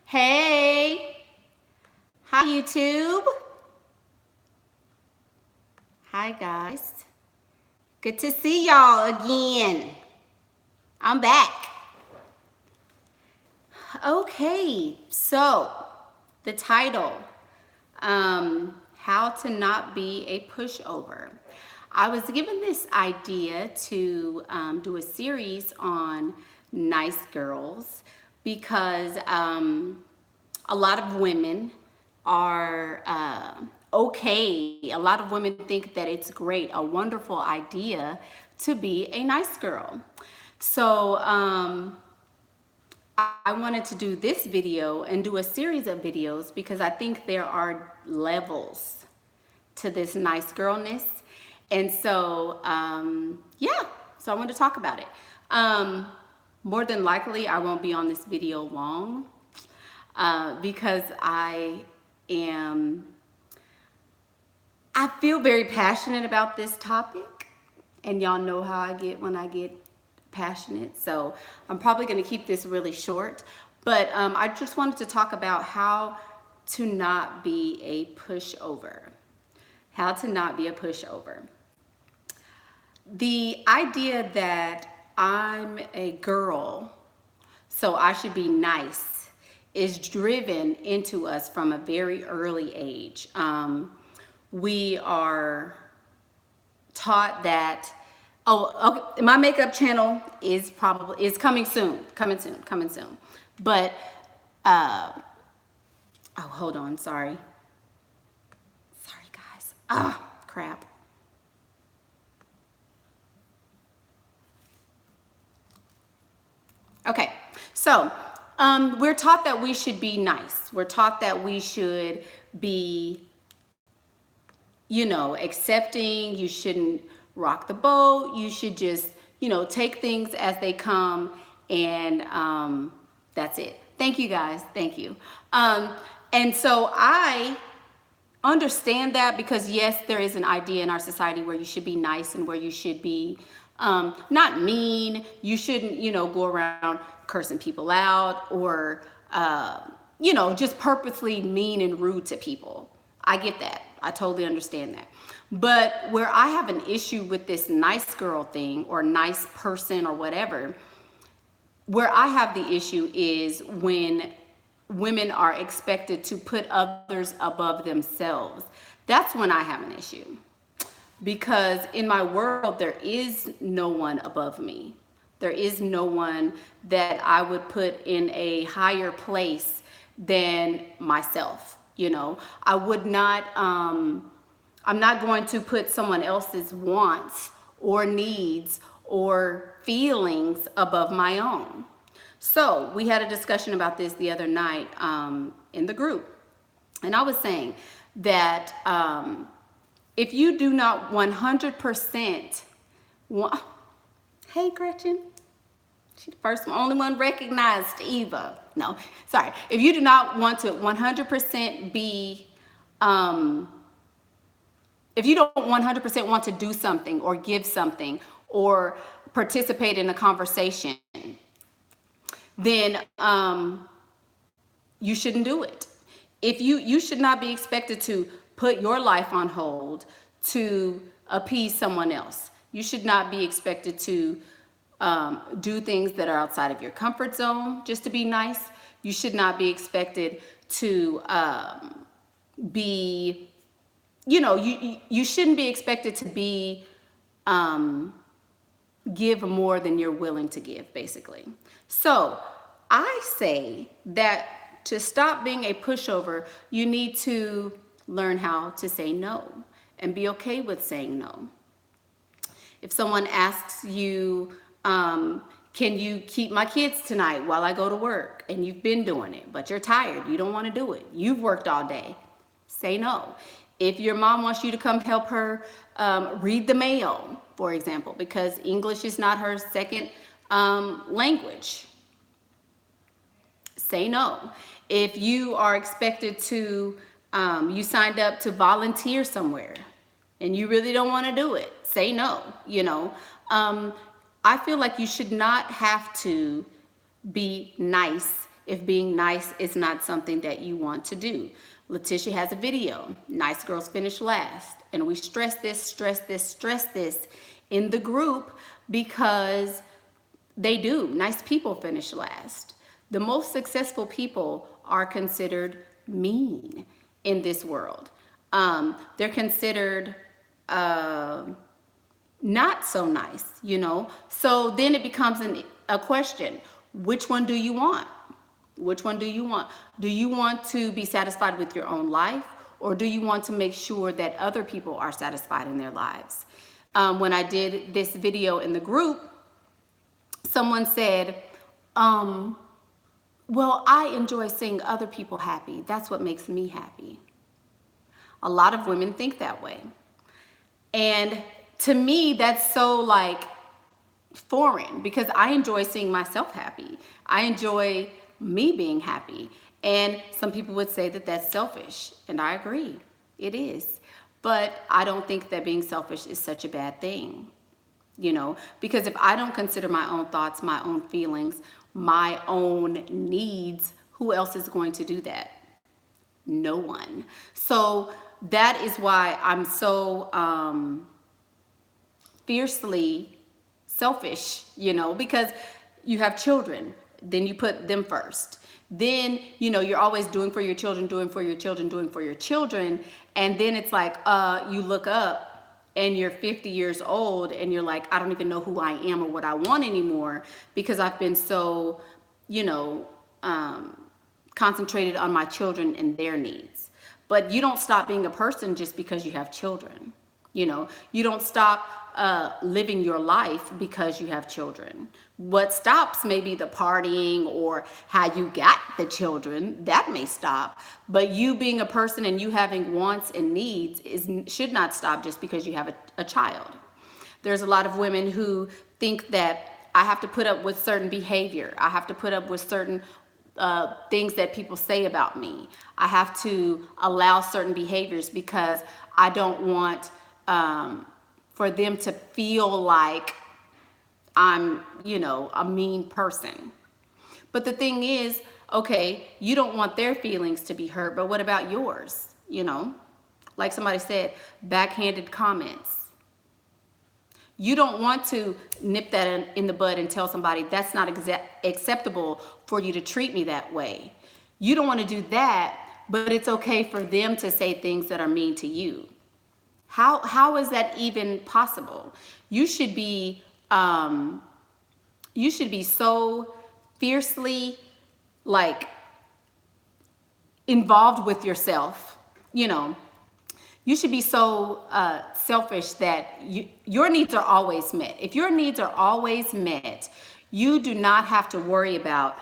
Hey, hi YouTube. Hi guys. Good to see y'all again. I'm back. Okay, so the title, How to Not Be a Pushover. I was given this idea to do a series on nice girls because a lot of women are okay. A lot of women think that it's great, a wonderful idea to be a nice girl. So I wanted to do this video and do a series of videos because I think there are levels to this nice girlness. And so, yeah, so I want to talk about it. More than likely, I won't be on this video long because am, I feel very passionate about this topic. And y'all know how I get when I get passionate. So I'm probably going to keep this really short. But I just wanted to talk about how to not be a pushover. How to not be a pushover. The idea that I'm a girl, so I should be nice, is driven into us from a very early age. We are taught that, oh, okay, my makeup channel is coming soon, coming soon. But oh, hold on, sorry guys. Crap. Okay, so we're taught that we should be nice. We're taught that we should be, accepting. You shouldn't rock the boat. You should just, take things as they come, and that's it. Thank you guys. Thank you. And so I understand that because yes, there is an idea in our society where you should be nice and where you should be not mean. You shouldn't, go around cursing people out or, just purposely mean and rude to people. I get that. I totally understand that. But where I have an issue with this nice girl thing or nice person or whatever, where I have the issue is when women are expected to put others above themselves. That's when I have an issue. Because in my world, there is no one above me. There is no one that I would put in a higher place than myself. I would not, I'm not going to put someone else's wants or needs or feelings above my own. So we had a discussion about this the other night in the group. And I was saying that if you do not 100% want, hey Gretchen, she's the first one, only one recognized Eva. No, sorry. If you do not want to 100% be, if you don't 100% want to do something or give something or participate in a conversation, then you shouldn't do it. If you should not be expected to put your life on hold to appease someone else. You should not be expected to do things that are outside of your comfort zone just to be nice. You should not be expected to be, you shouldn't be expected to be, give more than you're willing to give, basically. So I say that to stop being a pushover, you need to learn how to say no and be okay with saying no. If someone asks you, can you keep my kids tonight while I go to work? And you've been doing it, but you're tired. You don't want to do it. You've worked all day. Say no. If your mom wants you to come help her read the mail, for example, because English is not her second language, say no. If you are expected to, you signed up to volunteer somewhere and you really don't want to do it, say no. I feel like you should not have to be nice if being nice is not something that you want to do. Letitia has a video, nice girls finish last. And we stress this in the group because they do. Nice people finish last. The most successful people are considered mean in this world. They're considered not so nice, you know? So then it becomes a question. Which one do you want? Which one do you want? Do you want to be satisfied with your own life, or do you want to make sure that other people are satisfied in their lives? When I did this video in the group, someone said, well, I enjoy seeing other people happy. That's what makes me happy. A lot of women think that way. And to me, that's so like foreign, because I enjoy seeing myself happy. I enjoy me being happy. And some people would say that that's selfish. And I agree, it is. But I don't think that being selfish is such a bad thing, you know, because if I don't consider my own thoughts, my own feelings, my own needs, who else is going to do that? No one. So that is why I'm so fiercely selfish, you know, because you have children, then you put them first. Then, you know, you're always doing for your children, doing for your children, doing for your children. And then it's like, you look up and you're 50 years old and you're like, I don't even know who I am or what I want anymore, because I've been so, you know, concentrated on my children and their needs. But you don't stop being a person just because you have children. You know, you don't stop living your life because you have children. What stops may be the partying or how you got the children. That may stop. But you being a person and you having wants and needs should not stop just because you have a child. There's a lot of women who think that I have to put up with certain behavior. I have to put up with certain things that people say about me. I have to allow certain behaviors because I don't want for them to feel like I'm, you know, a mean person. But the thing is, okay, you don't want their feelings to be hurt, but what about yours? You know, like somebody said, backhanded comments. You don't want to nip that in the bud and tell somebody that's not acceptable for you to treat me that way. You don't want to do that, but it's okay for them to say things that are mean to you. How is that even possible? You should be so fiercely like involved with yourself, you know. You should be so selfish that your needs are always met. If your needs are always met, you do not have to worry about,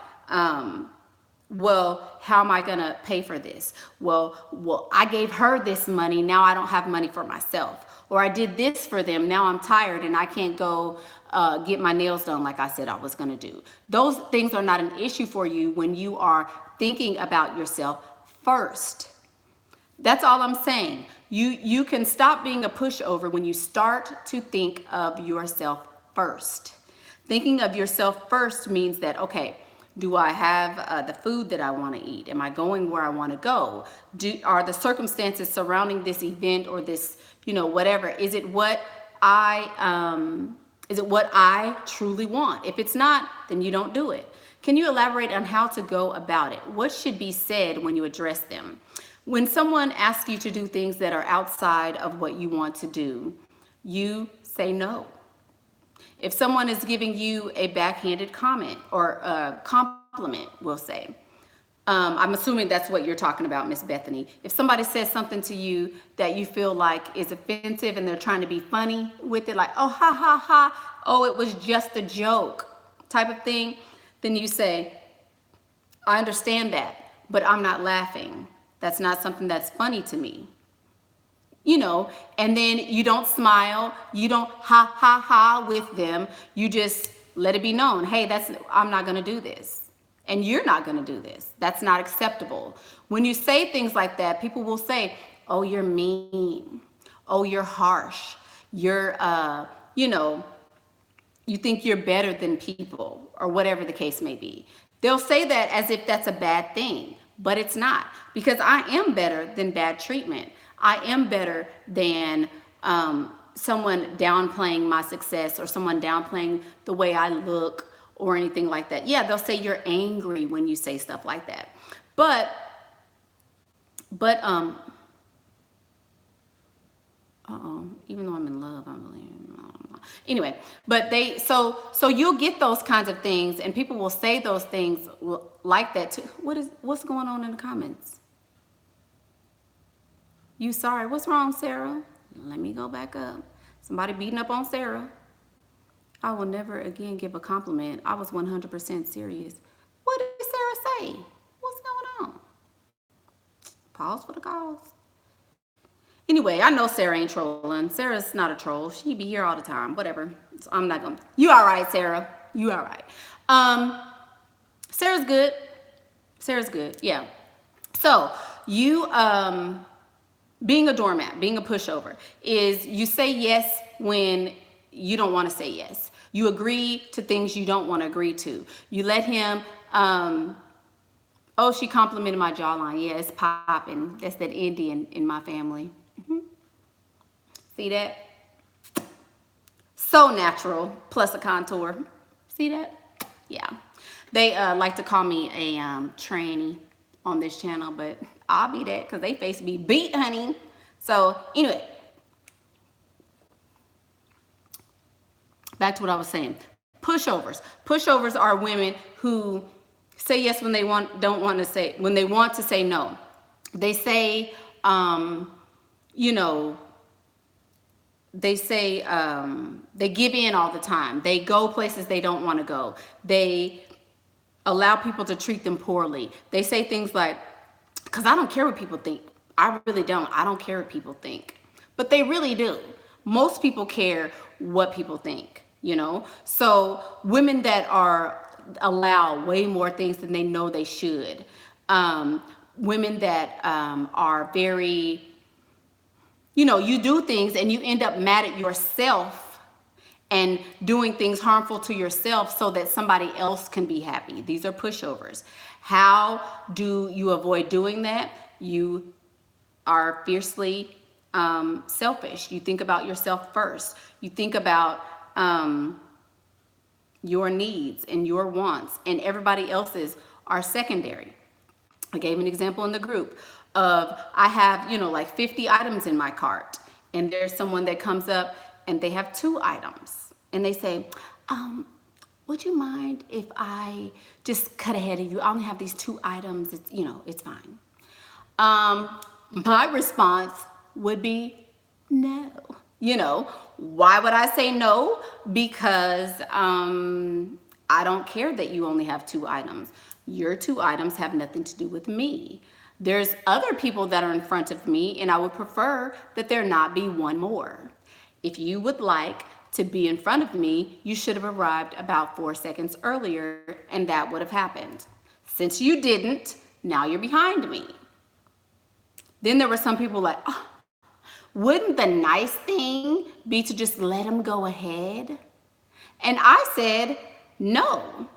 well, how am I going to pay for this? Well, I gave her this money. Now I don't have money for myself. Or I did this for them. Now I'm tired and I can't go get my nails done like I said I was going to do. Those things are not an issue for you when you are thinking about yourself first. That's all I'm saying. You can stop being a pushover when you start to think of yourself first. Thinking of yourself first means that, okay, do I have the food that I want to eat? Am I going where I want to go? Are the circumstances surrounding this event or this, you know, whatever, is it what I truly want? If it's not, then you don't do it. Can you elaborate on how to go about it? What should be said when you address them? When someone asks you to do things that are outside of what you want to do, you say no. If someone is giving you a backhanded comment or a compliment, we'll say, I'm assuming that's what you're talking about, Miss Bethany. If somebody says something to you that you feel like is offensive and they're trying to be funny with it, like, oh, ha, ha, ha, oh, it was just a joke type of thing, then you say, I understand that, but I'm not laughing. That's not something that's funny to me. You know, and then you don't smile, you don't ha, ha, ha with them. You just let it be known, hey, I'm not going to do this. And you're not going to do this. That's not acceptable. When you say things like that, people will say, oh, you're mean. Oh, you're harsh. You're, you know, you think you're better than people or whatever the case may be. They'll say that as if that's a bad thing, but it's not, because I am better than bad treatment. I am better than someone downplaying my success or someone downplaying the way I look or anything like that. Yeah, they'll say you're angry when you say stuff like that. But even though I'm in love, I'm really, anyway, but so you'll get those kinds of things, and people will say those things like that too. What's going on in the comments? You sorry? What's wrong, Sarah? Let me go back up. Somebody beating up on Sarah. I will never again give a compliment. I was 100% serious. What did Sarah say? What's going on? Pause for the cause. Anyway, I know Sarah ain't trolling. Sarah's not a troll. She be here all the time. Whatever. So I'm not gonna. You all right, Sarah? You all right? Sarah's good. Sarah's good. Yeah. So you being a doormat, being a pushover, is you say yes when you don't want to say yes. You agree to things you don't want to agree to. You let him. Oh, she complimented my jawline. Yeah, it's popping. That's that Indian in my family. See that? So natural, plus a contour. See that? Yeah. They like to call me a tranny on this channel, but I'll be that because they face be beat, honey. So anyway, back to what I was saying. Pushovers. Pushovers are women who say yes when they don't want to say, when they want to say no. They say, you know, they say they give in all the time. They go places they don't want to go. They allow people to treat them poorly. They say things like, because I don't care what people think. I really don't. I don't care what people think. But they really do. Most people care what people think, you know? So women that allow way more things than they know they should. Women that are very, you know, you do things and you end up mad at yourself and doing things harmful to yourself so that somebody else can be happy. These are pushovers. How do you avoid doing that? You are fiercely selfish. You think about yourself first. You think about your needs and your wants, and everybody else's are secondary. I gave an example in the group of I have, you know, like 50 items in my cart, and there's someone that comes up and they have 2 items, and they say, would you mind if I just cut ahead of you? I only have these 2 items. It's, you know, it's fine. My response would be no. You know, why would I say no? Because I don't care that you only have 2 items. Your 2 items have nothing to do with me. There's other people that are in front of me, and I would prefer that there not be one more. If you would like to be in front of me, you should have arrived about 4 seconds earlier, and that would have happened. Since you didn't, now you're behind me. Then there were some people like, oh, wouldn't the nice thing be to just let him go ahead? And I said, no.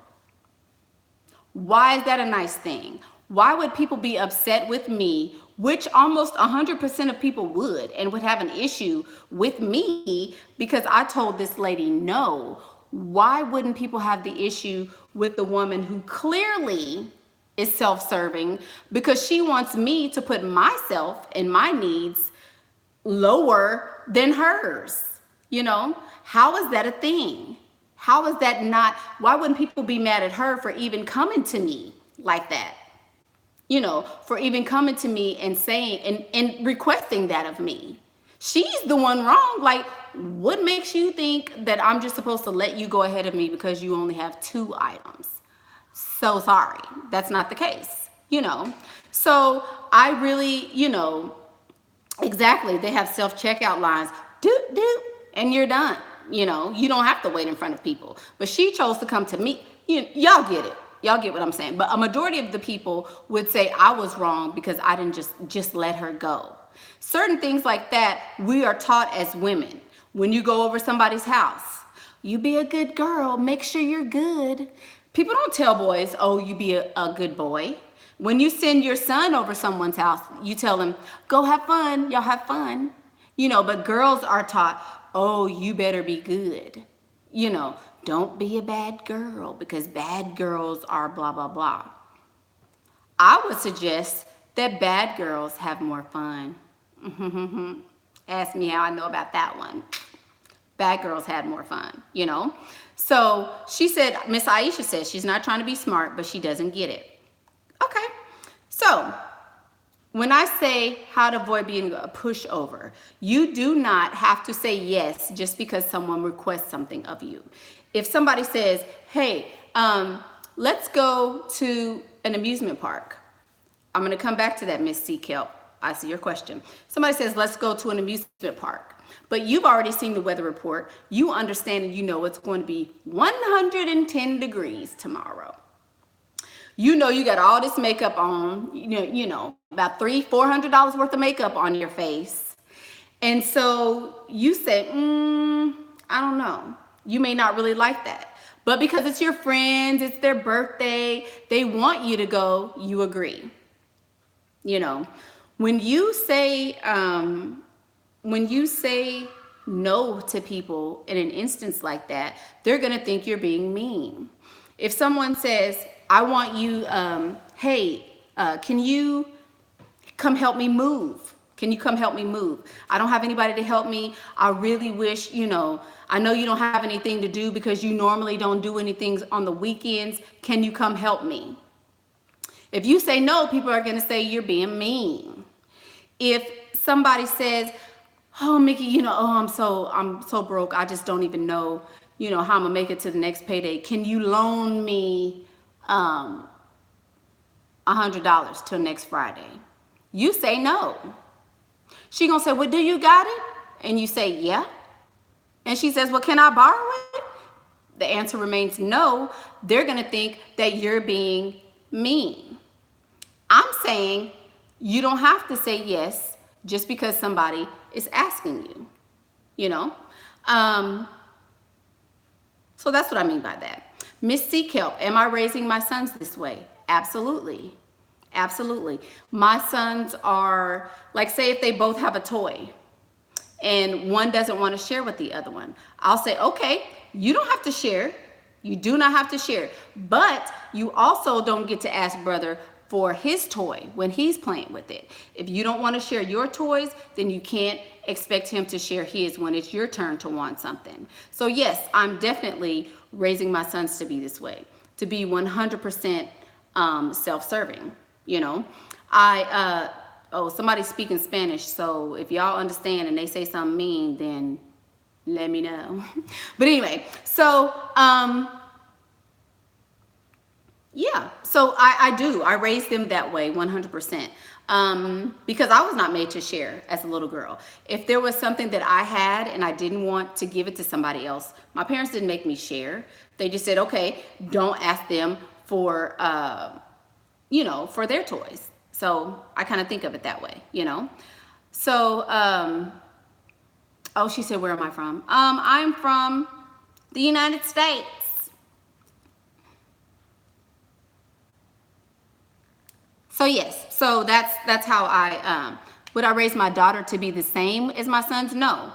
Why is that a nice thing? Why would people be upset with me, which almost 100% of people would, and would have an issue with me because I told this lady no? Why wouldn't people have the issue with the woman who clearly is self-serving because she wants me to put myself and my needs lower than hers? You know, how is that a thing? How is that not? Why wouldn't people be mad at her for even coming to me like that? You know, for even coming to me and saying and requesting that of me. She's the one wrong. Like, what makes you think that I'm just supposed to let you go ahead of me because you only have 2 items? So sorry, that's not the case, you know? So I really, you know, exactly, they have self-checkout lines, doop, doop, and you're done. You know, you don't have to wait in front of people. But she chose to come to me. Y'all get it. Y'all get what I'm saying. But a majority of the people would say I was wrong because I didn't just let her go. Certain things like that, we are taught as women. When you go over somebody's house, you be a good girl, make sure you're good. People don't tell boys, oh, you be a good boy. When you send your son over someone's house, you tell them, go have fun, y'all have fun. But girls are taught, oh, you better be good. Don't be a bad girl because bad girls are blah, blah, blah. I would suggest that bad girls have more fun. Ask me how I know about that one. Bad girls had more fun, So she said, Miss Aisha says she's not trying to be smart, but she doesn't get it. Okay. So when I say how to avoid being a pushover, you do not have to say yes just because someone requests something of you. If somebody says, hey, let's go to an amusement park. I'm going to come back to that, Miss C. Kelp. I see your question. Somebody says, let's go to an amusement park. But you've already seen the weather report. You understand and you know it's going to be 110 degrees tomorrow. You got all this makeup on, about $300-400 worth of makeup on your face. And so you say, I don't know. You may not really like that. But because it's your friends, it's their birthday, they want you to go, you agree. When you say no to people in an instance like that, they're going to think you're being mean. If someone says, I want you, hey, can you come help me move? Can you come help me move? I don't have anybody to help me. I really wish, I know you don't have anything to do because you normally don't do anything on the weekends. Can you come help me? If you say no, people are going to say you're being mean. If somebody says, oh, Mickey, I'm so broke. I just don't even know, how I'm going to make it to the next payday. Can you loan me $100 till next Friday? You say no. She going to say, well, do you got it? And you say, yeah. And she says, well, can I borrow it? The answer remains no. They're going to think that you're being mean. I'm saying you don't have to say yes just because somebody is asking you, So that's what I mean by that. Miss C. Kelp, am I raising my sons this way? Absolutely. Absolutely. My sons are, like, say if they both have a toy and one doesn't want to share with the other one, I'll say, okay, you don't have to share. You do not have to share. But you also don't get to ask brother for his toy when he's playing with it. If you don't want to share your toys, then you can't expect him to share his when it's your turn to want something. So yes, I'm definitely raising my sons to be this way, to be 100% self-serving, somebody's speaking Spanish, so if y'all understand and they say something mean, then let me know. But anyway, so yeah, so I raise them that way 100%. Because I was not made to share as a little girl. If there was something that I had and I didn't want to give it to somebody else, my parents didn't make me share. They just said, okay, don't ask them for, for their toys. So I kind of think of it that way, So, she said, where am I from? I'm from the United States. So yes, so that's how would I raise my daughter to be the same as my sons? No,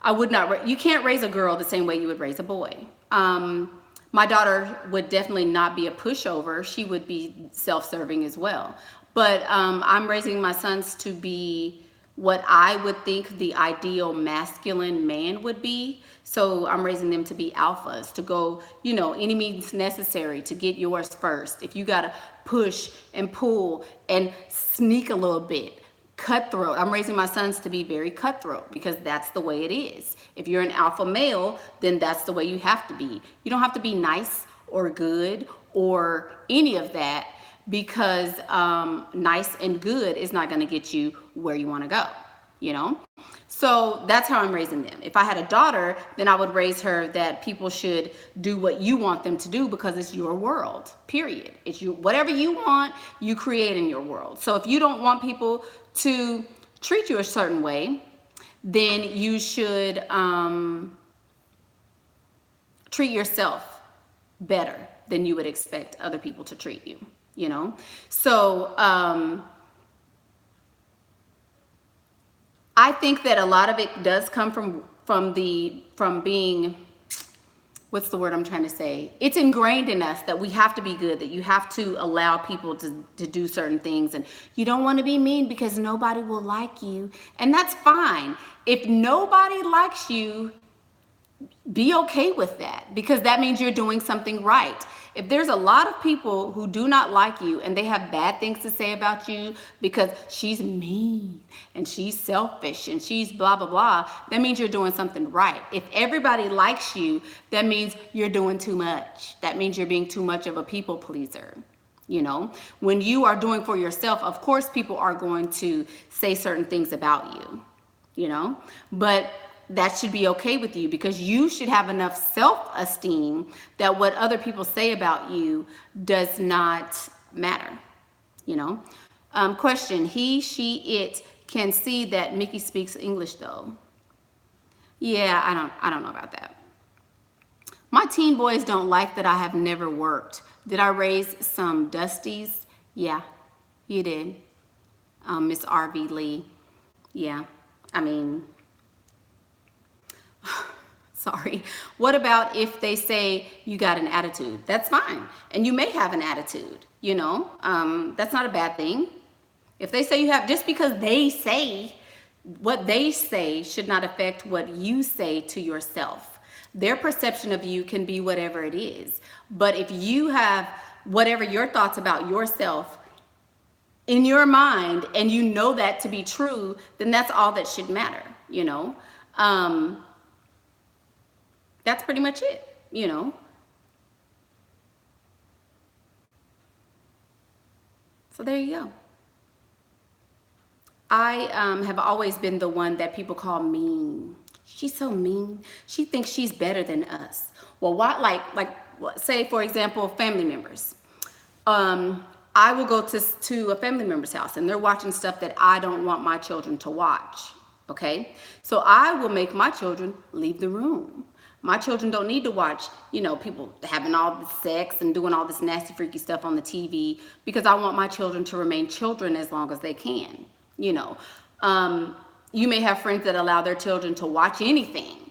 I would not. You can't raise a girl the same way you would raise a boy. My daughter would definitely not be a pushover. She would be self-serving as well. But I'm raising my sons to be what I would think the ideal masculine man would be. So I'm raising them to be alphas, to go, any means necessary to get yours first. If you got to push and pull and sneak a little bit, cutthroat. I'm raising my sons to be very cutthroat because that's the way it is. If you're an alpha male, then that's the way you have to be. You don't have to be nice or good or any of that, because nice and good is not going to get you where you want to go, So that's how I'm raising them. If I had a daughter, then I would raise her that people should do what you want them to do because it's your world, period. It's you, whatever you want, you create in your world. So if you don't want people to treat you a certain way, then you should treat yourself better then you would expect other people to treat you, you know? So I think that a lot of it does come from being, what's the word I'm trying to say? It's ingrained in us that we have to be good, that you have to allow people to do certain things, and you don't want to be mean because nobody will like you. And that's fine. If nobody likes you, be okay with that, because that means you're doing something right. If there's a lot of people who do not like you and they have bad things to say about you because she's mean and she's selfish and she's blah, blah, blah, that means you're doing something right. If everybody likes you, that means you're doing too much. That means you're being too much of a people pleaser. You know, when you are doing for yourself, of course, people are going to say certain things about you, you know, but that should be okay with you, because you should have enough self-esteem that what other people say about you does not matter, you know. Question, he, she, it can see that Mickey speaks English though. Yeah, I don't know about that. My teen boys don't like that I have never worked. Did I raise some dusties? Yeah, you did. Miss R.V. Lee. Yeah, I mean, sorry. What about if they say you got an attitude? That's fine. And you may have an attitude, you know, that's not a bad thing. If they say you have, just because they say, what they say should not affect what you say to yourself. Their perception of you can be whatever it is. But if you have whatever your thoughts about yourself in your mind and you know that to be true, then that's all that should matter, you know. That's pretty much it, you know. So there you go. I have always been the one that people call mean. She's so mean. She thinks she's better than us. Well, why? Like, say for example, family members. I will go to a family member's house and they're watching stuff that I don't want my children to watch. Okay, so I will make my children leave the room. My children don't need to watch, you know, people having all this sex and doing all this nasty, freaky stuff on the TV, because I want my children to remain children as long as they can, you know. You may have friends that allow their children to watch anything,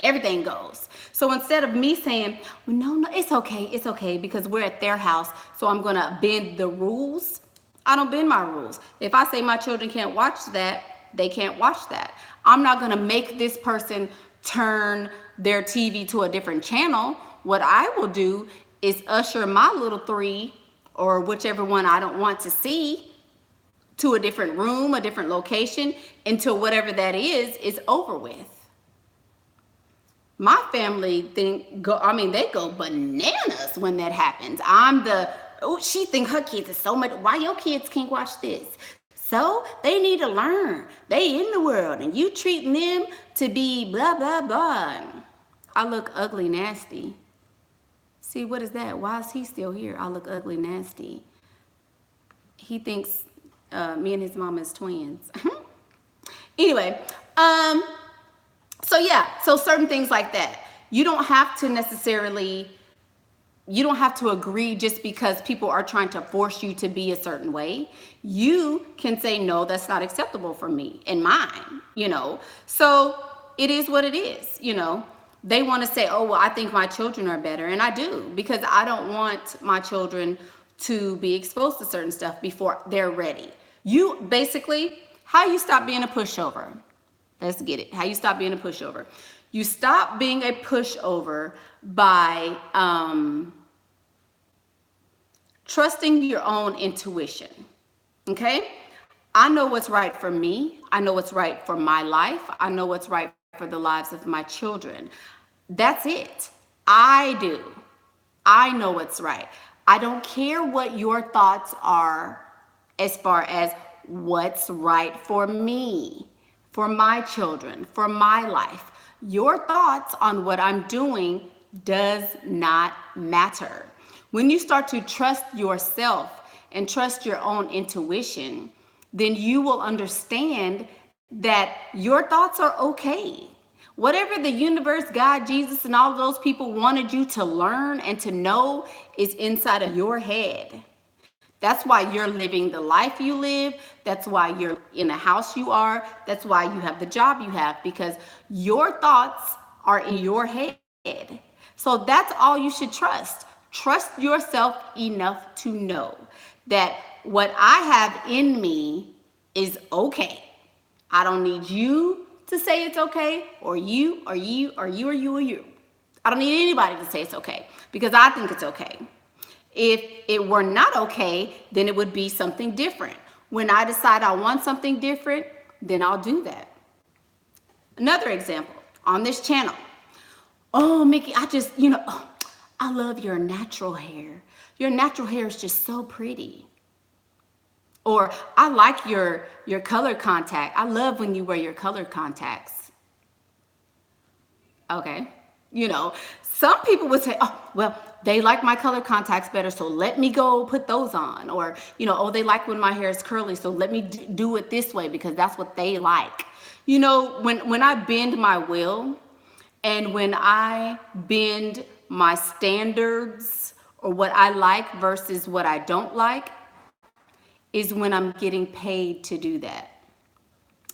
everything goes. So instead of me saying, well, no, it's okay, because we're at their house, so I'm going to bend the rules, I don't bend my rules. If I say my children can't watch that, they can't watch that. I'm not going to make this person turn their TV to a different channel. What I will do is usher my little three, or whichever one I don't want to see, to a different room, a different location, until whatever that is over with. My family they go bananas when that happens. She think her kids are so much, why your kids can't watch this? So they need to learn. They in the world and you treating them to be blah, blah, blah. I look ugly, nasty. See, what is that? Why is he still here? I look ugly, nasty. He thinks me and his mama is twins. Anyway, so yeah, so certain things like that. You don't have to necessarily, you don't have to agree just because people are trying to force you to be a certain way. You can say, no, that's not acceptable for me and mine, you know. So it is what it is, you know. They want to say, oh, well, I think my children are better. And I do, because I don't want my children to be exposed to certain stuff before they're ready. You basically, how you stop being a pushover? Let's get it. How you stop being a pushover? You stop being a pushover by trusting your own intuition. Okay? I know what's right for me. I know what's right for my life. I know what's right for the lives of my children. That's it. I do. I know what's right. I don't care what your thoughts are as far as what's right for me, for my children, for my life. Your thoughts on what I'm doing does not matter. When you start to trust yourself and trust your own intuition, then you will understand that your thoughts are okay. Whatever the universe, God, Jesus, and all of those people wanted you to learn and to know is inside of your head. That's why you're living the life you live. That's why you're in the house you are. That's why you have the job you have, because your thoughts are in your head. So that's all you should trust. Trust yourself enough to know that what I have in me is okay. I don't need you to say it's okay, or you, or you, or you, or you, or you. I don't need anybody to say it's okay, because I think it's okay. If it were not okay, then it would be something different. When I decide I want something different, then I'll do that. Another example on this channel. Oh, Mickey, I love your natural hair. Your natural hair is just so pretty. Or I like your color contact. I love when you wear your color contacts. Okay. Some people would say, oh, well, they like my color contacts better, so let me go put those on. Or, oh, they like when my hair is curly, so let me do it this way because that's what they like. When I bend my will and when I bend my standards or what I like versus what I don't like is when I'm getting paid to do that.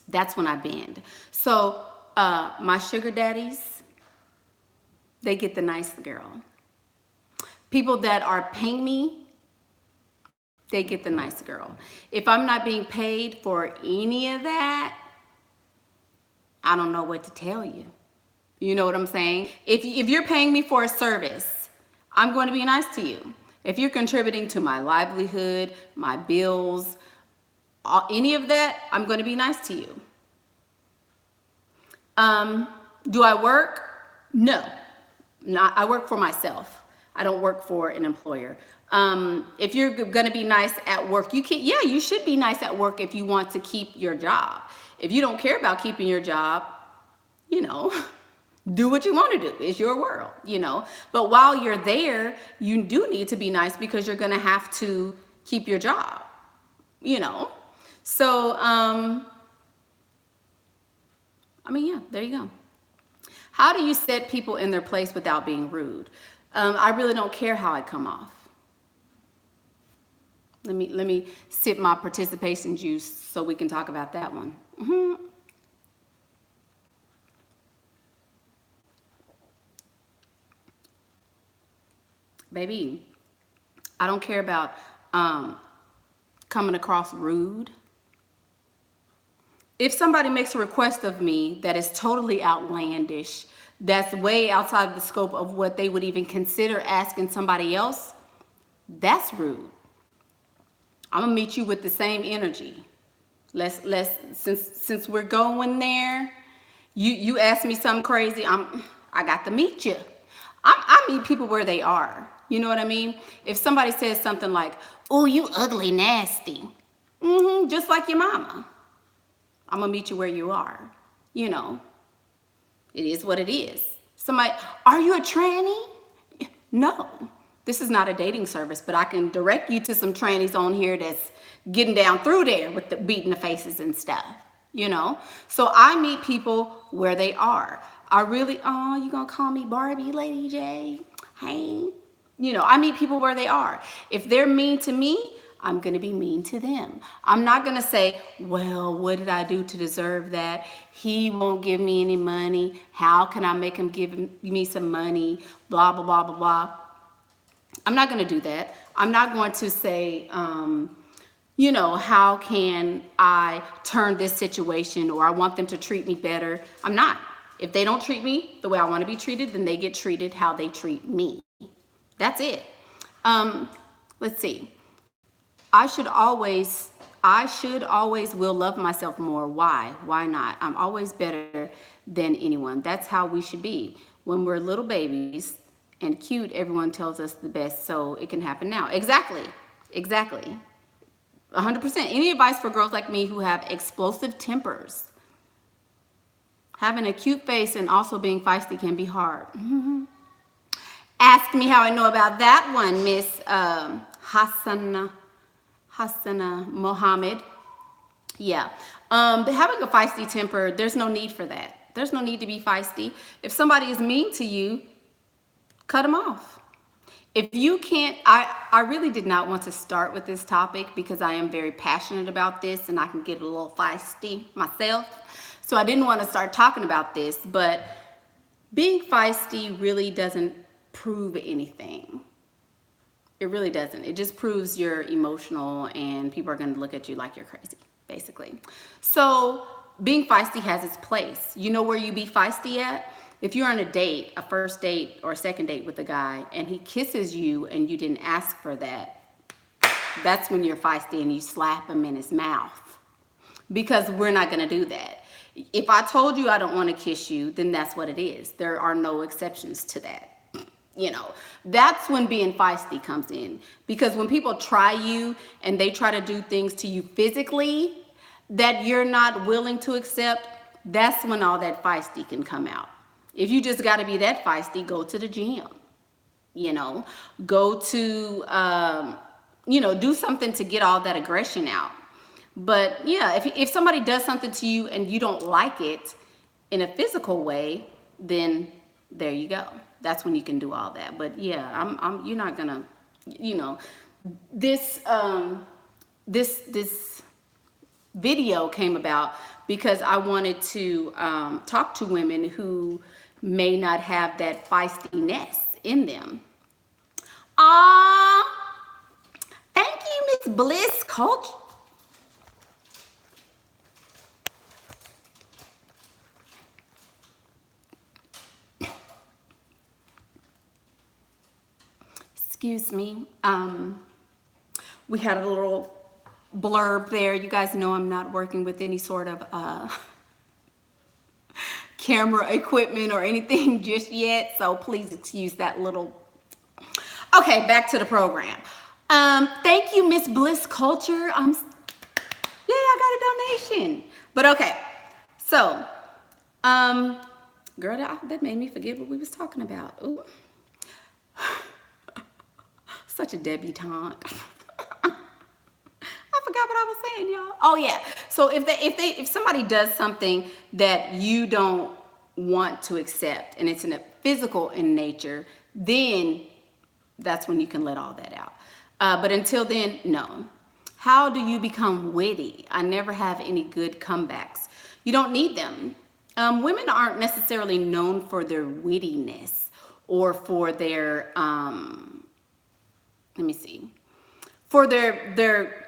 That's when I bend. So my sugar daddies, they get the nice girl. People that are paying me, they get the nice girl. If I'm not being paid for any of that, I don't know what to tell you. You know what I'm saying? If you're paying me for a service, I'm going to be nice to you. If you're contributing to my livelihood, my bills, any of that, I'm going to be nice to you. Do I work? No. I work for myself. I don't work for an employer. If you're going to be nice at work, you should be nice at work if you want to keep your job. If you don't care about keeping your job, do what you want to do. It's your world, But while you're there, you do need to be nice because you're going to have to keep your job, So, there you go. How do you set people in their place without being rude? I really don't care how I come off. Let me sip my participation juice so we can talk about that one. Baby, I don't care about coming across rude. If somebody makes a request of me that is totally outlandish, that's way outside of the scope of what they would even consider asking somebody else, that's rude. I'm gonna meet you with the same energy. Since we're going there, you ask me something crazy, I got to meet you. I meet people where they are. You know what I mean? If somebody says something like, "Oh, you ugly, nasty," just like your mama, I'm gonna meet you where you are. It is what it is. Somebody, are you a tranny? No, this is not a dating service, but I can direct you to some trannies on here that's getting down through there with the beating the faces and stuff, So I meet people where they are. You gonna call me Barbie, Lady J? Hey, I meet people where they are. If they're mean to me, I'm going to be mean to them. I'm not going to say, well, what did I do to deserve that? He won't give me any money. How can I make him give me some money? Blah, blah, blah, blah, blah. I'm not going to do that. I'm not going to say, how can I turn this situation, or I want them to treat me better. I'm not. If they don't treat me the way I want to be treated, then they get treated how they treat me. That's it. Let's see. I should always will love myself more. Why? Why not? I'm always better than anyone. That's how we should be. When we're little babies and cute, everyone tells us the best, so it can happen now. Exactly. 100%. Any advice for girls like me who have explosive tempers? Having a cute face and also being feisty can be hard. Ask me how I know about that one, Miss Hassana Mohammed. Yeah. Having a feisty temper, there's no need for that. There's no need to be feisty. If somebody is mean to you, cut them off. If you can't, I really did not want to start with this topic because I am very passionate about this and I can get a little feisty myself. So I didn't want to start talking about this, but being feisty really doesn't prove anything. It really doesn't. It just proves you're emotional and people are going to look at you like you're crazy, basically. So being feisty has its place. You know where you be feisty at? If you're on a date, a first date or a second date with a guy, and he kisses you and you didn't ask for that, that's when you're feisty and you slap him in his mouth. Because we're not going to do that. If I told you I don't want to kiss you, then that's what it is. There are no exceptions to that. You know, that's when being feisty comes in. Because when people try you and they try to do things to you physically that you're not willing to accept, that's when all that feisty can come out. If you just got to be that feisty, go to the gym, you know, go to, you know, do something to get all that aggression out. But yeah, if somebody does something to you and you don't like it in a physical way, then there you go. That's when you can do all that. But yeah, you're not gonna, you know, this video came about because I wanted to talk to women who may not have that feistiness in them. Thank you, Miss Bliss Coach. Excuse me. We had a little blurb there. You guys know I'm not working with any sort of camera equipment or anything just yet, so please excuse that little. Okay, back to the program. Thank you, Miss Bliss Culture. Yeah, I got a donation. But okay, so girl, that made me forget what we was talking about. Ooh. Such a debutante. I forgot what I was saying, y'all. Oh yeah. So if somebody does something that you don't want to accept and it's in a physical in nature, then that's when you can let all that out. But until then, no. How do you become witty? I never have any good comebacks. You don't need them. Women aren't necessarily known for their wittiness or for their for their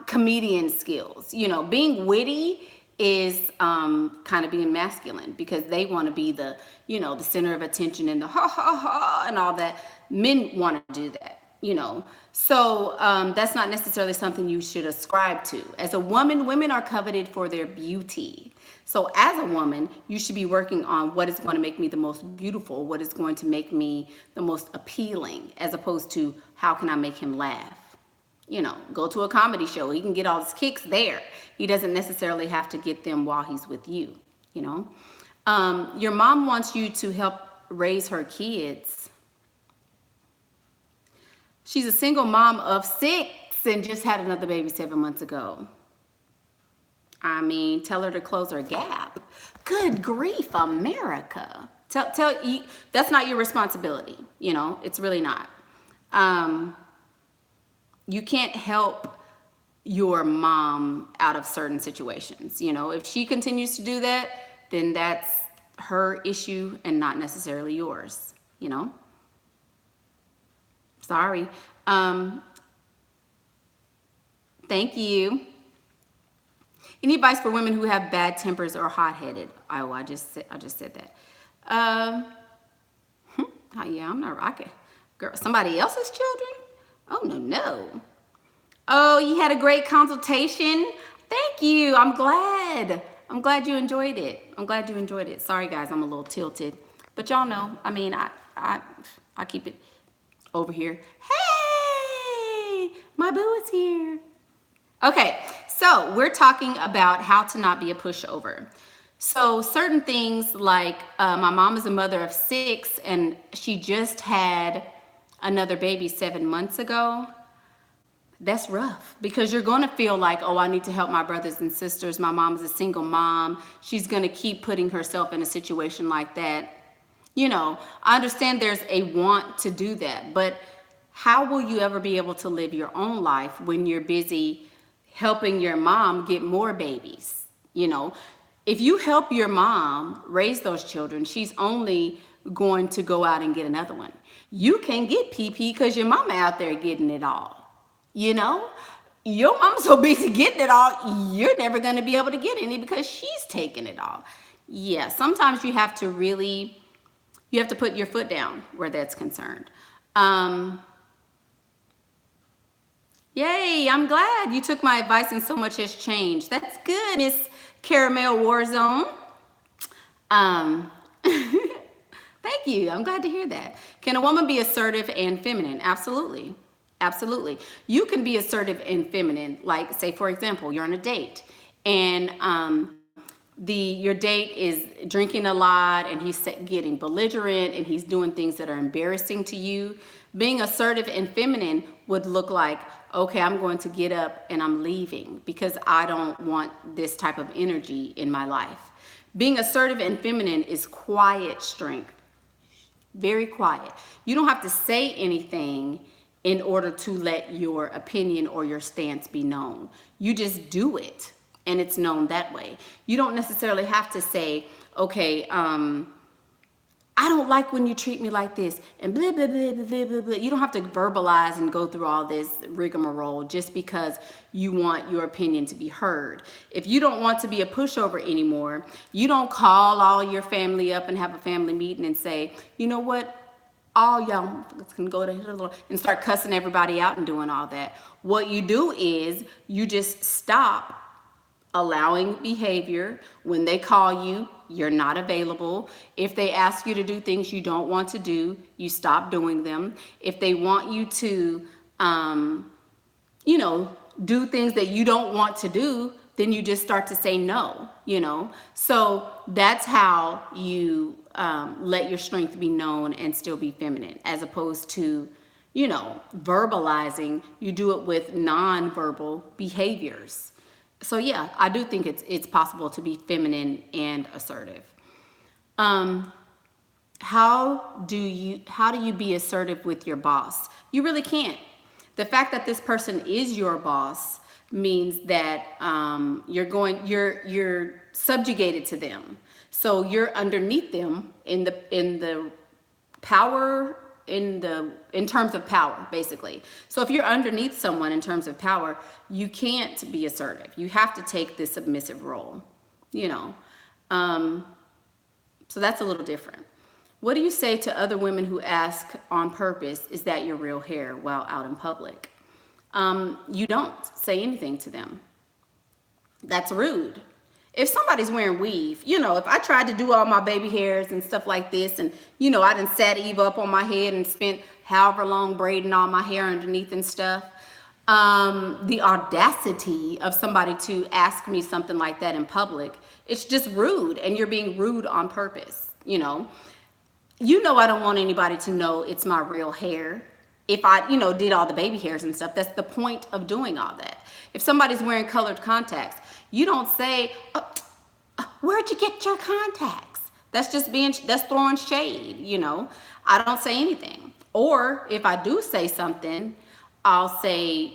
comedian skills. You know, being witty is kind of being masculine because they want to be the, you know, the center of attention and the ha ha ha and all that. Men want to do that, you know. So that's not necessarily something you should ascribe to. As a woman, women are coveted for their beauty. So as a woman, you should be working on what is going to make me the most beautiful, what is going to make me the most appealing, as opposed to how can I make him laugh? You know, go to a comedy show. He can get all his kicks there. He doesn't necessarily have to get them while he's with you, you know. Your mom wants you to help raise her kids. She's a single mom of 6 and just had another baby 7 months ago. I mean, tell her to close her gap. Good grief, America. Tell you, that's not your responsibility. You know, it's really not. You can't help your mom out of certain situations. You know, if she continues to do that, then that's her issue and not necessarily yours, you know. Sorry. Thank you. Any advice for women who have bad tempers or hot-headed? Oh, I just said that. Oh, yeah, I'm not rocking. Girl, somebody else's children? Oh, no. Oh, you had a great consultation. Thank you. I'm glad you enjoyed it. Sorry, guys, I'm a little tilted. But y'all know, I mean, I keep it over here. Hey, my boo is here. Okay, so we're talking about how to not be a pushover. So certain things like my mom is a mother of 6 and she just had another baby 7 months ago. that's rough, because you're going to feel like, oh, I need to help my brothers and sisters. My mom is a single mom. She's going to keep putting herself in a situation like that. You know, I understand there's a want to do that, but how will you ever be able to live your own life when you're busy helping your mom get more babies? You know, if you help your mom raise those children, she's only going to go out and get another one. You can get PP because your mama out there getting it all. You know, your mom's so busy getting it all, you're never going to be able to get any because she's taking it all. Yeah, sometimes you have to really, you have to put your foot down where that's concerned. Yay, I'm glad you took my advice and so much has changed. That's good, Miss Caramel Warzone. Thank you. I'm glad to hear that. Can a woman be assertive and feminine? Absolutely. Absolutely. You can be assertive and feminine. Like, say, for example, you're on a date and your date is drinking a lot and he's getting belligerent and he's doing things that are embarrassing to you. Being assertive and feminine would look like, okay, I'm going to get up and I'm leaving because I don't want this type of energy in my life. Being assertive and feminine is quiet strength. Very quiet. You don't have to say anything in order to let your opinion or your stance be known. You just do it and it's known that way. You don't necessarily have to say, okay, I don't like when you treat me like this and blah, blah, blah, blah, blah, blah. You don't have to verbalize and go through all this rigmarole just because you want your opinion to be heard. If you don't want to be a pushover anymore, you don't call all your family up and have a family meeting and say, you know what, all y'all can go to and start cussing everybody out and doing all that. What you do is you just stop allowing behavior. When they call you, you're not available. If they ask you to do things you don't want to do, you stop doing them. If they want you to, do things that you don't want to do, then you just start to say no, So that's how you let your strength be known and still be feminine, as opposed to, verbalizing. You do it with non-verbal behaviors. So yeah, I do think it's possible to be feminine and assertive. How do you be assertive with your boss? You really can't. The fact that this person is your boss means that you're subjugated to them. So you're underneath them in the power, in terms of power, basically. So if you're underneath someone in terms of power, you can't be assertive. You have to take the submissive role, So that's a little different. What do you say to other women who ask on purpose, is that your real hair, while out in public? You don't say anything to them. That's rude. If somebody's wearing weave, if I tried to do all my baby hairs and stuff like this, and, I done sat Eva up on my head and spent however long braiding all my hair underneath and stuff, the audacity of somebody to ask me something like that in public, it's just rude, and you're being rude on purpose, I don't want anybody to know it's my real hair. If I, did all the baby hairs and stuff, that's the point of doing all that. If somebody's wearing colored contacts, you don't say, where'd you get your contacts? That's throwing shade, I don't say anything. Or if I do say something, I'll say,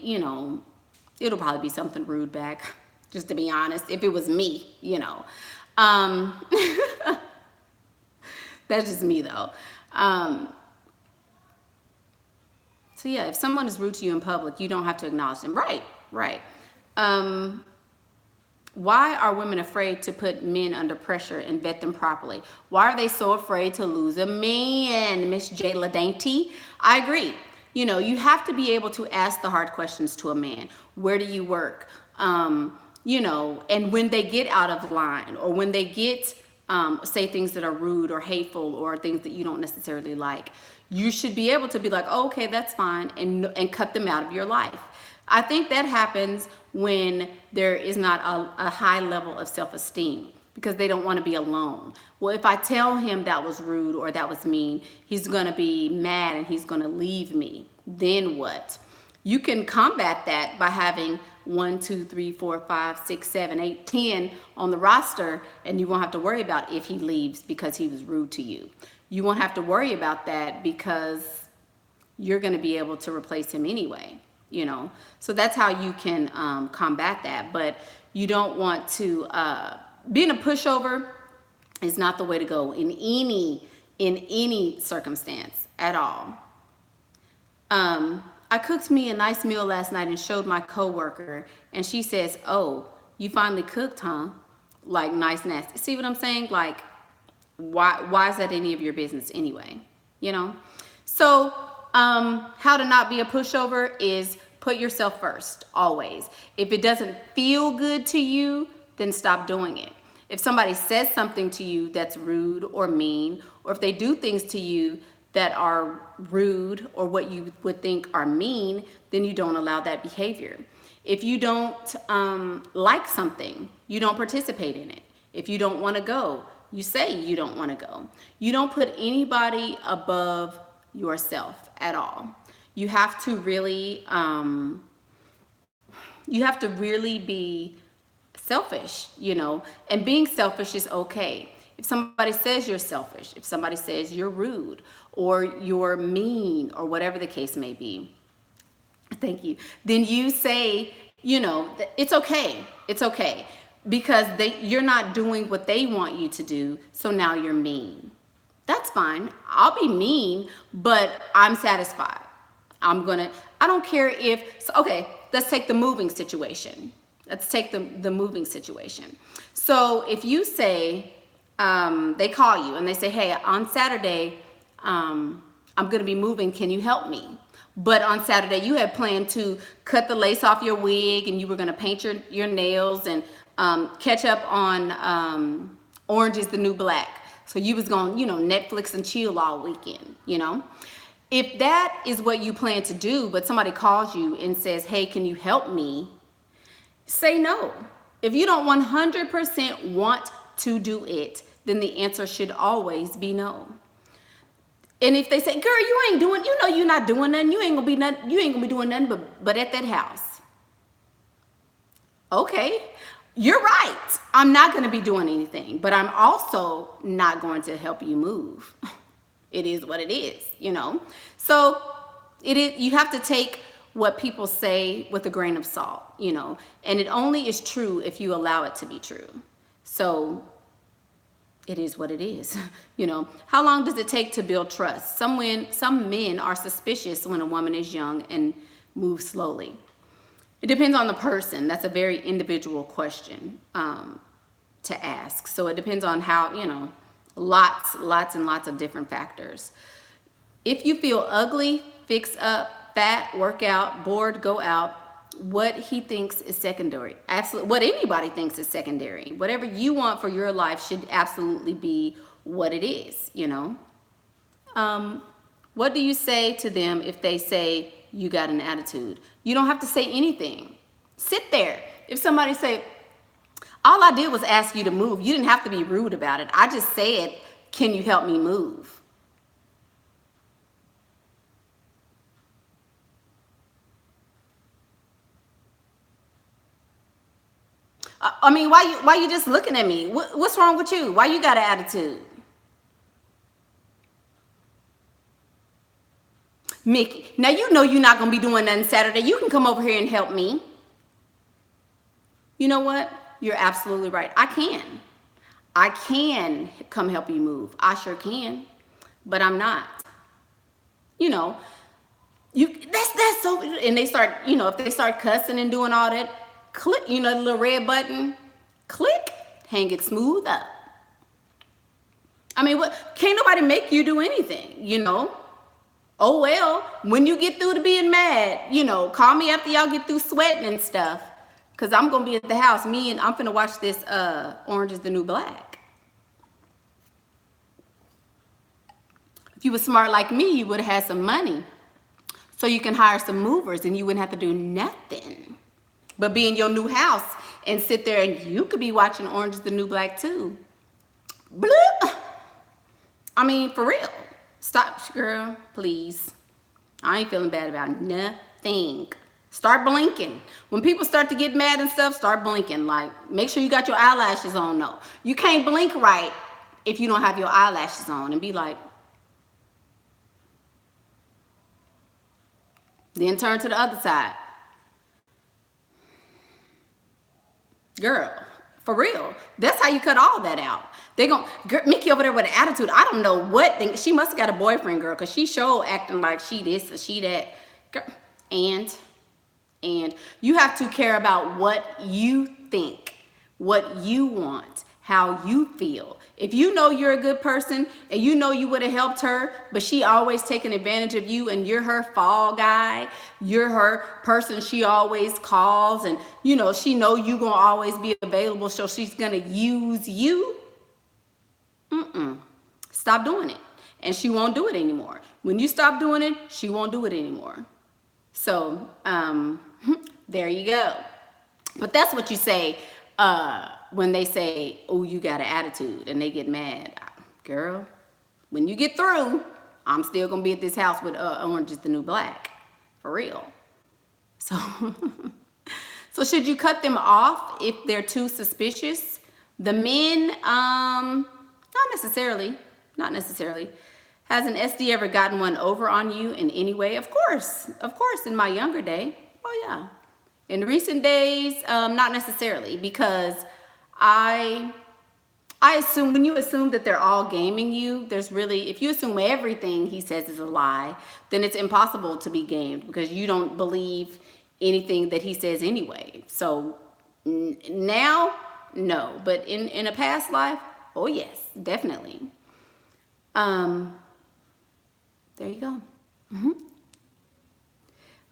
it'll probably be something rude back, just to be honest, if it was me, That's just me though. So yeah, if someone is rude to you in public, you don't have to acknowledge them. Right. Why are women afraid to put men under pressure and vet them properly? Why are they so afraid to lose a man, Miss Jayla Dainty? I agree. You have to be able to ask the hard questions to a man. Where do you work? And when they get out of line, or when they get say things that are rude or hateful or things that you don't necessarily like, you should be able to be like, oh, okay, that's fine, and cut them out of your life. I think that happens when there is not a high level of self-esteem, because they don't want to be alone. Well, if I tell him that was rude or that was mean, he's going to be mad and he's going to leave me. Then what? You can combat that by having 1, 2, 3, 4, 5, 6, 7, 8, 10 on the roster, and you won't have to worry about if he leaves because he was rude to you. You won't have to worry about that because you're going to be able to replace him anyway, you know. So that's how you can combat that. But you don't want to, being a pushover is not the way to go in any circumstance at all. I cooked me a nice meal last night and showed my coworker, and she says, "Oh, you finally cooked, huh?" Like, nice, nasty. See what I'm saying? Like, why is that any of your business anyway? You know? So, how to not be a pushover is put yourself first, always. If it doesn't feel good to you, then stop doing it. If somebody says something to you that's rude or mean, or if they do things to you that are rude or what you would think are mean, then you don't allow that behavior. If you don't like something, you don't participate in it. If you don't want to go, you say you don't want to go. You don't put anybody above yourself at all. You have to really be selfish, you know, and being selfish is okay. If somebody says you're selfish, if somebody says you're rude or you're mean or whatever the case may be, thank you, then you say, you know, it's okay. It's okay because you're not doing what they want you to do. So now you're mean. That's fine. I'll be mean, but I'm satisfied. I don't care if, okay, let's take the moving situation. Let's take the moving situation. So if you say, they call you and they say, "Hey, on Saturday, I'm going to be moving. Can you help me?" But on Saturday, you had planned to cut the lace off your wig and you were going to paint your nails and catch up on Orange is the New Black. So you was going, you know, Netflix and chill all weekend, you know. If that is what you plan to do, but somebody calls you and says, "Hey, can you help me?" Say no. If you don't 100% want to do it, then the answer should always be no. And if they say, "Girl, you ain't doing, you know, you're not doing nothing. You ain't gonna be doing nothing but at that house." Okay, you're right. I'm not gonna be doing anything, but I'm also not going to help you move. It is what it is, you know. So you have to take what people say with a grain of salt, you know, and it only is true if you allow it to be true. So it is what it is, you know. How long does it take to build trust? Some men are suspicious when a woman is young and moves slowly. It depends on the person. That's a very individual question to ask. So it depends on how, you know, lots and lots of different factors. If you feel ugly, fix up, fat, work out, bored, go out. What he thinks is secondary. Absolutely, what anybody thinks is secondary. Whatever you want for your life should absolutely be what it is, you know. What do you say to them if they say you got an attitude? You don't have to say anything. Sit there. If somebody say, "All I did was ask you to move," you didn't have to be rude about it. I just said, "Can you help me move?" I mean, why you just looking at me? What's wrong with you? Why you got an attitude? Mickey, now you know you're not going to be doing nothing Saturday. You can come over here and help me. You know what? You're absolutely right. I can come help you move. I sure can, but I'm not. You know, that's so, and they start, you know, if they start cussing and doing all that, click, you know, the little red button, click, hang it smooth up. I mean, can't nobody make you do anything, you know? Oh, well, when you get through to being mad, you know, call me after y'all get through sweating and stuff, because I'm going to be at the house. I'm finna watch this Orange is the New Black. If you were smart like me, you would have had some money so you can hire some movers and you wouldn't have to do nothing but be in your new house and sit there, and you could be watching Orange is the New Black too. Bloop. I mean, for real. Stop, girl, please. I ain't feeling bad about nothing. everything. Start blinking. When people start to get mad and stuff, start blinking. Like, make sure you got your eyelashes on, though. You can't blink right if you don't have your eyelashes on, and be like, then turn to the other side. Girl, for real. That's how you cut all that out. They gon' Mickey over there with an attitude. I don't know what thing. She must have got a boyfriend, girl, because she sure acting like she this or she that. Girl. And you have to care about what you think, what you want, how you feel. If you know you're a good person and you know you would have helped her, but she always taking advantage of you and you're her fall guy, you're her person she always calls, and you know she know you gonna always be available, so she's gonna use you. Stop doing it, and she won't do it anymore. When you stop doing it, she won't do it anymore. So there you go. But that's what you say when they say, oh, you got an attitude, and they get mad. Girl, when you get through, I'm still gonna be at this house with Orange is the New Black, for real. So so should you cut them off if they're too suspicious? The men, not necessarily. Has an SD ever gotten one over on you in any way? Of course, in my younger day. Oh yeah. In recent days, not necessarily, because I assume, when you assume that they're all gaming you, if you assume everything he says is a lie, then it's impossible to be gamed, because you don't believe anything that he says anyway. So now, no, but in a past life, oh yes, definitely. There you go.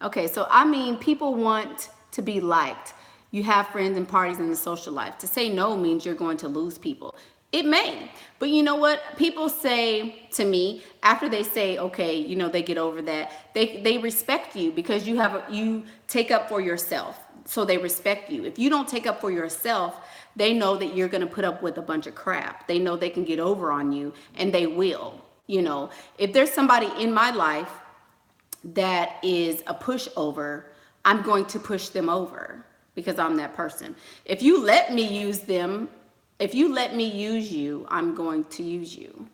Okay, so I mean, people want to be liked. You have friends and parties in the social life. To say no means you're going to lose people. It may, but you know what? People say to me after they say, okay, you know, they get over that. They respect you because you take up for yourself. So they respect you. If you don't take up for yourself, they know that you're going to put up with a bunch of crap. They know they can get over on you, and they will. You know, if there's somebody in my life that is a pushover, I'm going to push them over because I'm that person. If you let me use them, if you let me use you, I'm going to use you.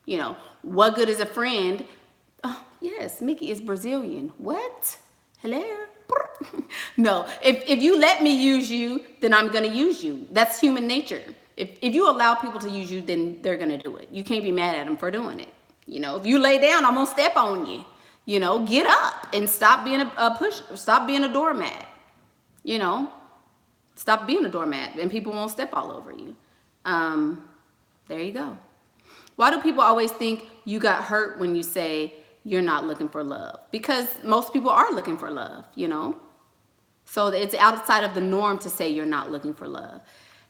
You know, what good is a friend? Oh, yes, Mickey is Brazilian. What? Hello? No, if you let me use you, then I'm going to use you. That's human nature. If you allow people to use you, then they're going to do it. You can't be mad at them for doing it. You know, if you lay down, I'm going to step on you. You know, get up and stop being stop being a doormat. You know, stop being a doormat, and people won't step all over you. There you go. Why do people always think you got hurt when you say you're not looking for love? Because most people are looking for love, you know? So it's outside of the norm to say you're not looking for love.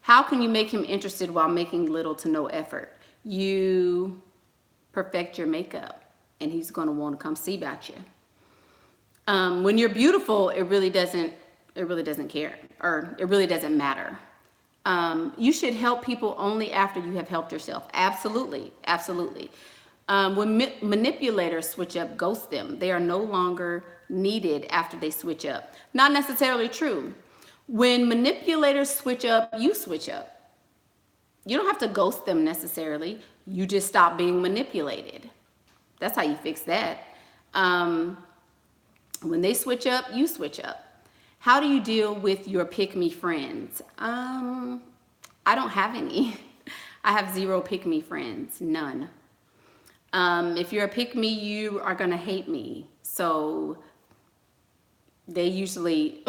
How can you make him interested while making little to no effort? You perfect your makeup, and he's going to want to come see about you. When you're beautiful, it really doesn't care, or it really doesn't matter. You should help people only after you have helped yourself. Absolutely. When manipulators switch up, ghost them. They are no longer needed after they switch up. Not necessarily true. When manipulators switch up, you switch up. You don't have to ghost them necessarily. You just stop being manipulated. That's how you fix that. When they switch up, you switch up. How do you deal with your pick-me friends? I don't have any. I have 0 pick-me friends, none. If you're a pick-me, you are gonna hate me. So they usually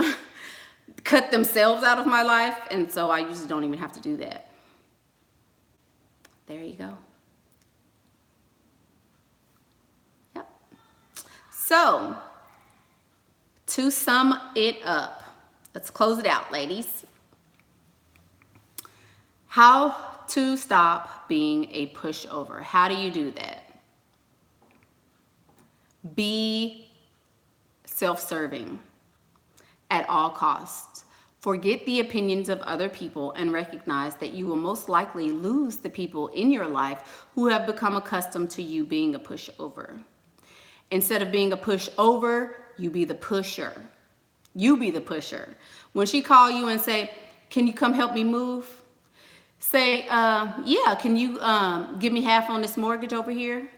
cut themselves out of my life, and so I usually don't even have to do that. There you go. Yep. So, to sum it up, let's close it out, ladies. How to stop being a pushover. How do you do that? Be self-serving at all costs. Forget the opinions of other people and recognize that you will most likely lose the people in your life who have become accustomed to you being a pushover. Instead of being a pushover, you be the pusher. You be the pusher. When she call you and say, can you come help me move? Say, yeah, can you give me half on this mortgage over here?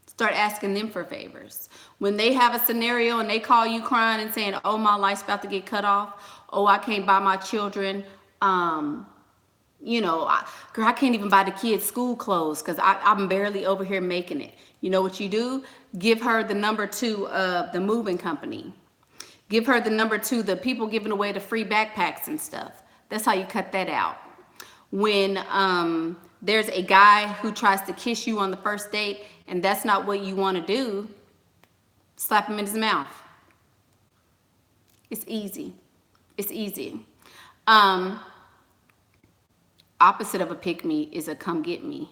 Start asking them for favors. When they have a scenario and they call you crying and saying, oh, my life's about to get cut off. Oh, I can't buy my children, you know, girl, I can't even buy the kids' school clothes because I'm barely over here making it. You know what you do? Give her the number to the moving company. Give her the number to the people giving away the free backpacks and stuff. That's how you cut that out. When there's a guy who tries to kiss you on the first date and that's not what you want to do, slap him in his mouth. It's easy. It's easy. Opposite of a pick me is a come get me.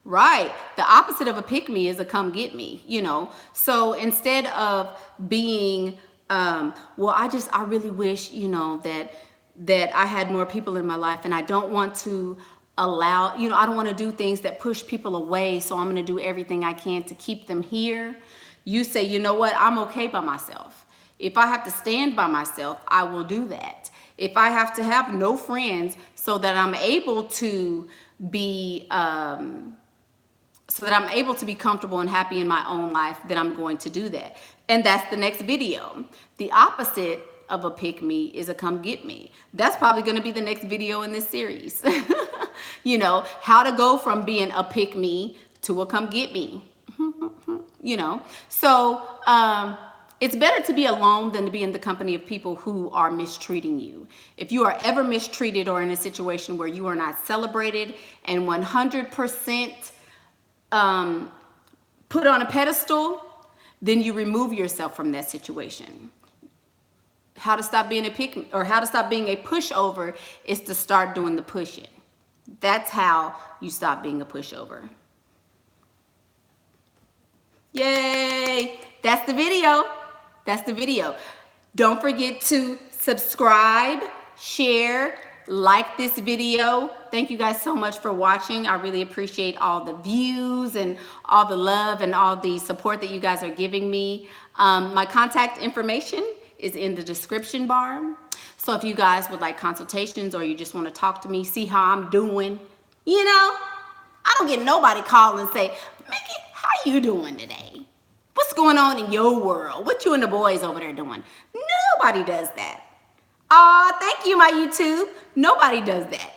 Right. The opposite of a pick me is a come get me, you know. So instead of being, well, I really wish, you know, that I had more people in my life, and I don't want to allow, you know, I don't want to do things that push people away. So I'm going to do everything I can to keep them here. You say, you know what? I'm okay by myself. If I have to stand by myself, I will do that. If I have to have no friends so that I'm able to be, comfortable and happy in my own life, then I'm going to do that. And that's the next video. The opposite of a pick me is a come get me. That's probably going to be the next video in this series. You know, how to go from being a pick me to a come get me. You know, so it's better to be alone than to be in the company of people who are mistreating you. If you are ever mistreated or in a situation where you are not celebrated and 100% put on a pedestal, then you remove yourself from that situation. How to stop being how to stop being a pushover is to start doing the pushing. That's how you stop being a pushover. Yay! That's the video. That's the video. Don't forget to subscribe, share, like this video. Thank you guys so much for watching. I really appreciate all the views and all the love and all the support that you guys are giving me. My contact information is in the description bar. So if you guys would like consultations or you just want to talk to me, see how I'm doing, you know, I don't get nobody call and say, Mickey, how you doing today? What's going on in your world? What you and the boys over there doing? Nobody does that. Aw, thank you, my YouTube. Nobody does that.